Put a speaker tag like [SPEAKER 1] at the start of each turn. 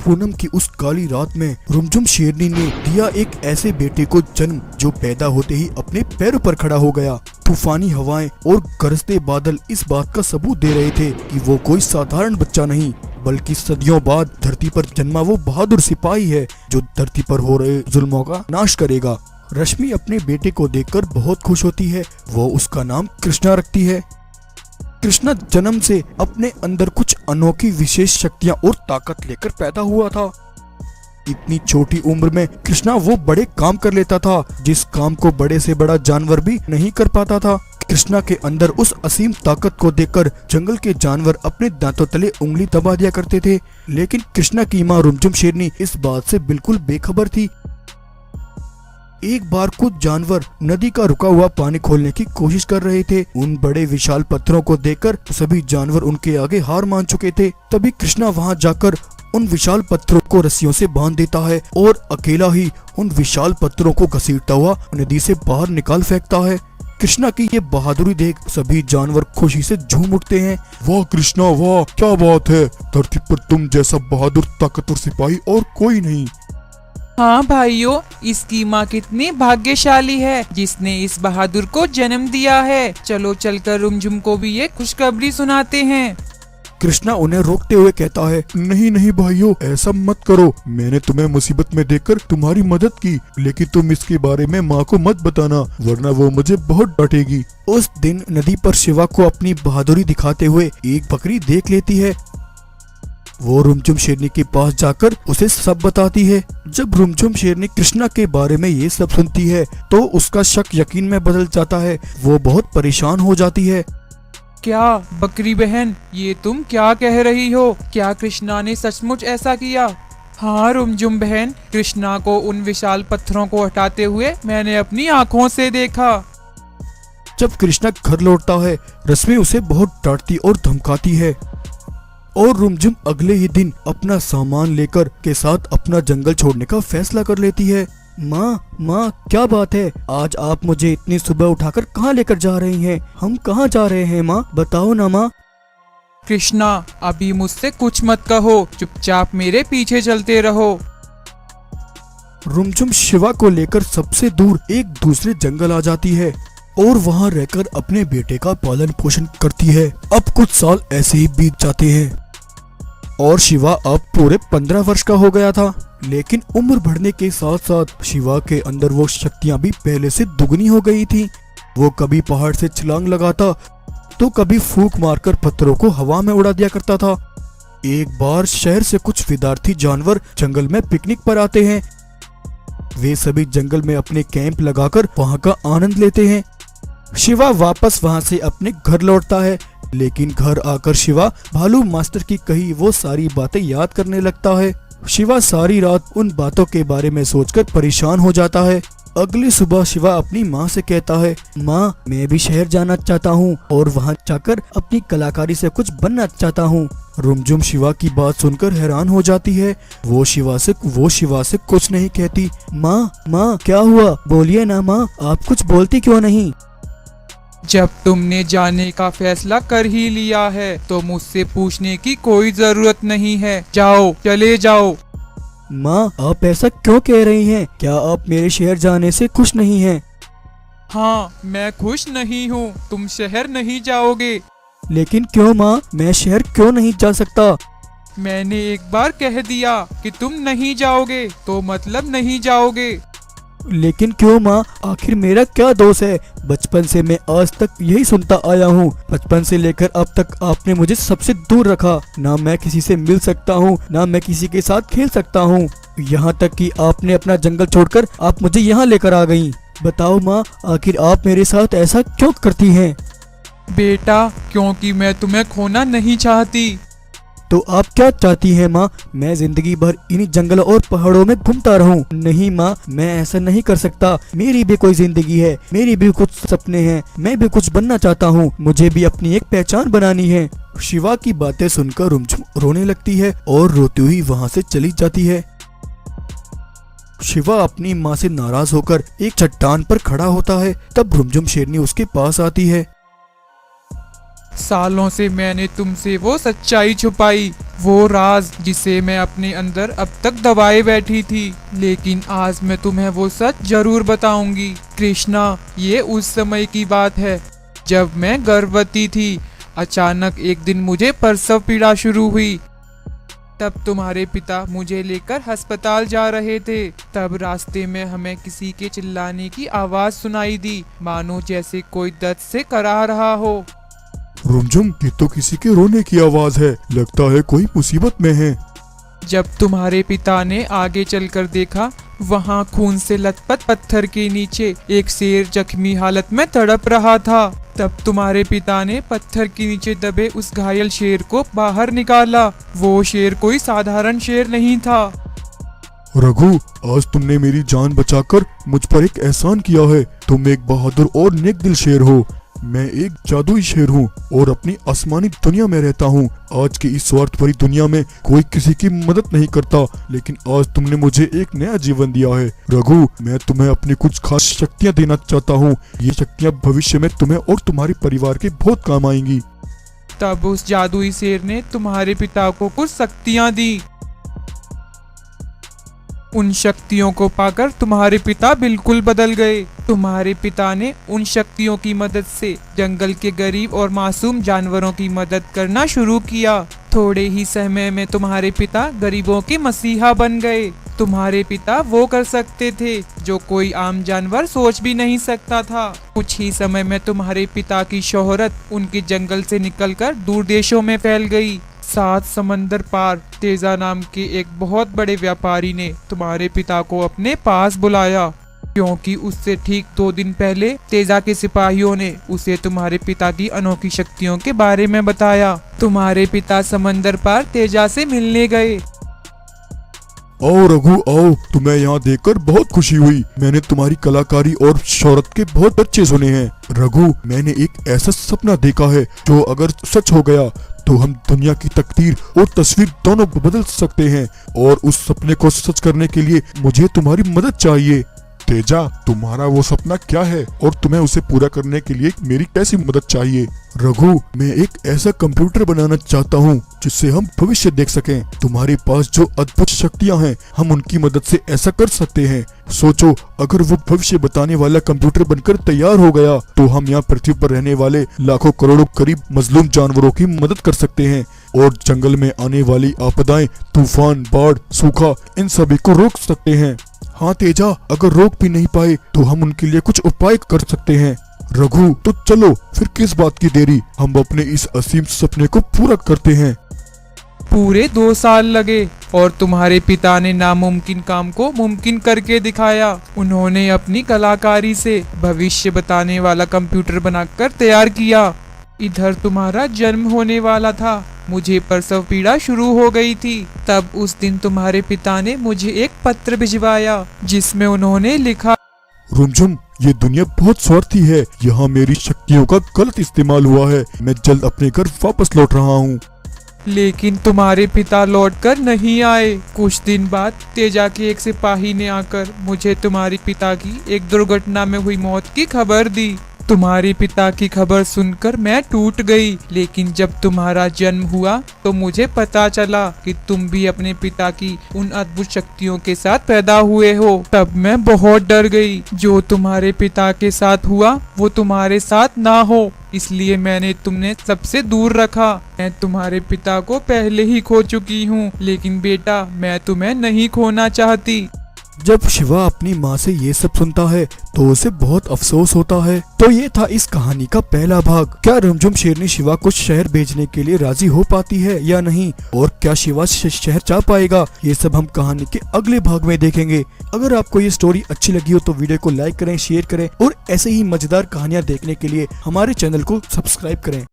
[SPEAKER 1] पूनम की उस काली रात में रुमझुम शेरनी ने दिया एक ऐसे बेटे को जन्म जो पैदा होते ही अपने पैरों पर खड़ा हो गया। तूफानी हवाएं और गरजते बादल इस बात का सबूत दे रहे थे कि वो कोई साधारण बच्चा नहीं, बल्कि सदियों बाद धरती पर जन्मा वो बहादुर सिपाही है जो धरती पर हो रहे जुल्मों का नाश करेगा। रश्मि अपने बेटे को देखकर बहुत खुश होती है। वो उसका नाम कृष्णा रखती है। कृष्णा जन्म से अपने अंदर कुछ अनोखी विशेष शक्तियां और ताकत लेकर पैदा हुआ था। इतनी छोटी उम्र में कृष्णा वो बड़े काम कर लेता था जिस काम को बड़े से बड़ा जानवर भी नहीं कर पाता था। कृष्णा के अंदर उस असीम ताकत को देखकर जंगल के जानवर अपने दांतों तले उंगली दबा दिया करते थे, लेकिन कृष्णा की माँ रुमझुम शेरनी इस बात से बिल्कुल बेखबर थी। एक बार कुछ जानवर नदी का रुका हुआ पानी खोलने की कोशिश कर रहे थे। उन बड़े विशाल पत्थरों को देखकर सभी जानवर उनके आगे हार मान चुके थे। तभी कृष्णा वहां जाकर उन विशाल पत्थरों को रस्सियों से बांध देता है और अकेला ही उन विशाल पत्थरों को घसीटता हुआ नदी से बाहर निकाल फेंकता है। कृष्णा की ये बहादुरी देख सभी जानवर खुशी से झूम उठते हैं।
[SPEAKER 2] वाह कृष्णा वाह, क्या बात है, धरती पर तुम जैसा बहादुर ताकतवर सिपाही और कोई नहीं।
[SPEAKER 3] हाँ भाइयों, इसकी माँ कितनी भाग्यशाली है जिसने इस बहादुर को जन्म दिया है। चलो चलकर रुमझुम को भी ये खुशखबरी सुनाते हैं।
[SPEAKER 1] कृष्णा उन्हें रोकते हुए कहता है,
[SPEAKER 2] नहीं नहीं भाइयों, ऐसा मत करो। मैंने तुम्हें मुसीबत में देखकर तुम्हारी मदद की, लेकिन तुम इसके बारे में माँ को मत बताना, वरना वो मुझे बहुत डांटेगी।
[SPEAKER 1] उस दिन नदी पर शिवा को अपनी बहादुरी दिखाते हुए एक बकरी देख लेती है। वो रुमझुम शेरनी के पास जाकर उसे सब बताती है। जब रुमझुम शेरनी कृष्णा के बारे में ये सब सुनती है तो उसका शक यकीन में बदल जाता है। वो बहुत परेशान हो जाती है।
[SPEAKER 3] क्या बकरी बहन, ये तुम क्या कह रही हो? क्या कृष्णा ने सचमुच ऐसा किया? हाँ रुमझुम बहन, कृष्णा को उन विशाल पत्थरों को हटाते हुए मैंने अपनी आँखों से देखा।
[SPEAKER 1] जब कृष्णा घर लौटता है, रश्मि उसे बहुत डांटती और धमकाती है और रुमझुम अगले ही दिन अपना सामान लेकर के साथ अपना जंगल छोड़ने का फैसला कर लेती है। माँ क्या बात है? आज आप मुझे इतनी सुबह उठाकर कहाँ लेकर जा रही हैं? हम कहाँ जा रहे हैं माँ? बताओ ना माँ।
[SPEAKER 3] कृष्णा, अभी मुझसे कुछ मत कहो, चुपचाप मेरे पीछे चलते रहो।
[SPEAKER 1] रुमझुम शिवा को लेकर सबसे दूर एक दूसरे जंगल आ जाती है और वहाँ रहकर अपने बेटे का पालन पोषण करती है। अब कुछ साल ऐसे ही बीत जाते हैं और शिवा अब पूरे 15 वर्ष का हो गया था। लेकिन उम्र बढ़ने के साथ साथ शिवा के अंदर वो शक्तियां भी पहले से दुगनी हो गई थी। वो कभी पहाड़ से छलांग लगाता तो कभी फूंक मारकर पत्थरों को हवा में उड़ा दिया करता था। एक बार शहर से कुछ विद्यार्थी जानवर जंगल में पिकनिक पर आते हैं। वे सभी जंगल में अपने कैंप लगाकर वहाँ का आनंद लेते हैं। शिवा वापस वहाँ से अपने घर लौटता है, लेकिन घर आकर शिवा भालू मास्टर की कही वो सारी बातें याद करने लगता है। शिवा सारी रात उन बातों के बारे में सोचकर परेशान हो जाता है। अगली सुबह शिवा अपनी माँ से कहता है, माँ मैं भी शहर जाना चाहता हूँ और वहाँ जाकर अपनी कलाकारी से कुछ बनना चाहता हूँ। रुमझुम शिवा की बात सुनकर हैरान हो जाती है। वो शिवा से कुछ नहीं कहती। माँ क्या हुआ? बोलिए ना माँ, आप कुछ बोलती क्यों नहीं?
[SPEAKER 3] जब तुमने जाने का फैसला कर ही लिया है तो मुझसे पूछने की कोई जरूरत नहीं है। जाओ, चले जाओ।
[SPEAKER 1] माँ आप ऐसा क्यों कह रही हैं? क्या आप मेरे शहर जाने से खुश नहीं हैं?
[SPEAKER 3] हाँ, मैं खुश नहीं हूँ। तुम शहर नहीं जाओगे।
[SPEAKER 1] लेकिन क्यों माँ? मैं शहर क्यों नहीं जा सकता?
[SPEAKER 3] मैंने एक बार कह दिया कि तुम नहीं जाओगे तो मतलब नहीं जाओगे।
[SPEAKER 1] लेकिन क्यों माँ? आखिर मेरा क्या दोष है? बचपन से मैं आज तक यही सुनता आया हूँ। बचपन से लेकर अब तक आपने मुझे सबसे दूर रखा। ना मैं किसी से मिल सकता हूँ, ना मैं किसी के साथ खेल सकता हूँ। यहाँ तक कि आपने अपना जंगल छोड़कर आप मुझे यहाँ लेकर आ गयी। बताओ माँ, आखिर आप मेरे साथ ऐसा क्यों करती हैं?
[SPEAKER 3] बेटा, क्योंकि मैं तुम्हें खोना नहीं चाहती।
[SPEAKER 1] तो आप क्या चाहती हैं माँ? मैं जिंदगी भर इन्हीं जंगलों और पहाड़ों में घूमता रहूं? नहीं माँ, मैं ऐसा नहीं कर सकता। मेरी भी कोई जिंदगी है, मेरी भी कुछ सपने हैं, मैं भी कुछ बनना चाहता हूँ। मुझे भी अपनी एक पहचान बनानी है। शिवा की बातें सुनकर रुमझुम रोने लगती है और रोती हुई वहाँ से चली जाती है। शिवा अपनी माँ से नाराज होकर एक चट्टान पर खड़ा होता है। तब रुमझुम शेरनी उसके पास आती है।
[SPEAKER 3] सालों से मैंने तुमसे वो सच्चाई छुपाई, वो राज जिसे मैं अपने अंदर अब तक दबाए बैठी थी, लेकिन आज मैं तुम्हें वो सच जरूर बताऊंगी। कृष्णा, ये उस समय की बात है जब मैं गर्भवती थी। अचानक एक दिन मुझे प्रसव पीड़ा शुरू हुई। तब तुम्हारे पिता मुझे लेकर अस्पताल जा रहे थे। तब रास्ते में हमें किसी के चिल्लाने की आवाज सुनाई दी, मानो जैसे कोई दर्द से कराह रहा हो।
[SPEAKER 2] रुमझुम, ये तो किसी के रोने की आवाज है, लगता है कोई मुसीबत में है।
[SPEAKER 3] जब तुम्हारे पिता ने आगे चलकर देखा, वहाँ खून से लथपथ पत्थर के नीचे एक शेर जख्मी हालत में तड़प रहा था। तब तुम्हारे पिता ने पत्थर के नीचे दबे उस घायल शेर को बाहर निकाला। वो शेर कोई साधारण शेर नहीं था।
[SPEAKER 2] रघु, आज तुमने मेरी जान बचाकर मुझ पर एक एहसान किया है। तुम एक बहादुर और नेक दिल शेर हो। मैं एक जादुई शेर हूँ और अपनी आसमानी दुनिया में रहता हूँ। आज की इस स्वार्थ भरी दुनिया में कोई किसी की मदद नहीं करता, लेकिन आज तुमने मुझे एक नया जीवन दिया है। रघु, मैं तुम्हें अपनी कुछ खास शक्तियाँ देना चाहता हूँ। ये शक्तियाँ भविष्य में तुम्हें और तुम्हारे परिवार के बहुत काम आएंगी।
[SPEAKER 3] तब उस जादुई शेर ने तुम्हारे पिता को कुछ शक्तियाँ दी। उन शक्तियों को पाकर तुम्हारे पिता बिल्कुल बदल गए। तुम्हारे पिता ने उन शक्तियों की मदद से जंगल के गरीब और मासूम जानवरों की मदद करना शुरू किया। थोड़े ही समय में तुम्हारे पिता गरीबों के मसीहा बन गए। तुम्हारे पिता वो कर सकते थे जो कोई आम जानवर सोच भी नहीं सकता था। कुछ ही समय में तुम्हारे पिता की शोहरत उनके जंगल से निकलकर दूर देशों में फैल गई। 7 समंदर पार तेजा नाम के एक बहुत बड़े व्यापारी ने तुम्हारे पिता को अपने पास बुलाया, क्योंकि उससे ठीक 2 दिन पहले तेजा के सिपाहियों ने उसे तुम्हारे पिता की अनोखी शक्तियों के बारे में बताया। तुम्हारे पिता समंदर पार तेजा से मिलने गए।
[SPEAKER 2] आओ रघु, आओ, तुम्हें यहाँ देखकर बहुत खुशी हुई। मैंने तुम्हारी कलाकारी और शोहरत के बहुत अच्छे सुने हैं। रघु, मैंने एक ऐसा सपना देखा है जो अगर सच हो गया तो हम दुनिया की तकदीर और तस्वीर दोनों बदल सकते हैं, और उस सपने को सच करने के लिए मुझे तुम्हारी मदद चाहिए। तेजा, तुम्हारा वो सपना क्या है और तुम्हें उसे पूरा करने के लिए मेरी कैसी मदद चाहिए? रघु, मैं एक ऐसा कंप्यूटर बनाना चाहता हूँ जिससे हम भविष्य देख सकें। तुम्हारे पास जो अद्भुत शक्तियाँ हैं, हम उनकी मदद से ऐसा कर सकते हैं। सोचो, अगर वो भविष्य बताने वाला कंप्यूटर बनकर तैयार हो गया तो हम यहाँ पृथ्वी पर रहने वाले लाखों करोड़ों करीब मजलूम जानवरों की मदद कर सकते हैं और जंगल में आने वाली आपदाएं, तूफान, बाढ़, सूखा, इन सभी को रोक सकते हैं। हाँ तेजा, अगर रोक भी नहीं पाए तो हम उनके लिए कुछ उपाय कर सकते हैं। रघु, तो चलो फिर किस बात की देरी, हम अपने इस असीम सपने को पूरा करते हैं।
[SPEAKER 3] पूरे 2 साल लगे और तुम्हारे पिता ने नामुमकिन काम को मुमकिन करके दिखाया। उन्होंने अपनी कलाकारी से भविष्य बताने वाला कंप्यूटर बनाकर तैयार किया। इधर तुम्हारा जन्म होने वाला था। मुझे प्रसव पीड़ा शुरू हो गई थी। तब उस दिन तुम्हारे पिता ने मुझे एक पत्र भिजवाया जिसमें उन्होंने लिखा,
[SPEAKER 2] रुमझुम, ये दुनिया बहुत स्वार्थी है। यहाँ मेरी शक्तियों का गलत इस्तेमाल हुआ है। मैं जल्द अपने घर वापस लौट रहा हूँ।
[SPEAKER 3] लेकिन तुम्हारे पिता लौटकर नहीं आए। कुछ दिन बाद तेजा के एक सिपाही ने आकर मुझे तुम्हारे पिता की एक दुर्घटना में हुई मौत की खबर दी। तुम्हारे पिता की खबर सुनकर मैं टूट गई, लेकिन जब तुम्हारा जन्म हुआ तो मुझे पता चला कि तुम भी अपने पिता की उन अद्भुत शक्तियों के साथ पैदा हुए हो। तब मैं बहुत डर गई। जो तुम्हारे पिता के साथ हुआ वो तुम्हारे साथ ना हो, इसलिए मैंने तुमने सबसे दूर रखा। मैं तुम्हारे पिता को पहले ही खो चुकी हूँ, लेकिन बेटा, मैं तुम्हें नहीं खोना चाहती।
[SPEAKER 1] जब शिवा अपनी माँ से ये सब सुनता है तो उसे बहुत अफसोस होता है। तो ये था इस कहानी का पहला भाग। क्या रुमझुम शेरनी शिवा को शहर भेजने के लिए राजी हो पाती है या नहीं, और क्या शिवा शहर जा पाएगा, ये सब हम कहानी के अगले भाग में देखेंगे। अगर आपको ये स्टोरी अच्छी लगी हो तो वीडियो को लाइक करें, शेयर करें और ऐसे ही मजेदार कहानियाँ देखने के लिए हमारे चैनल को सब्सक्राइब करें।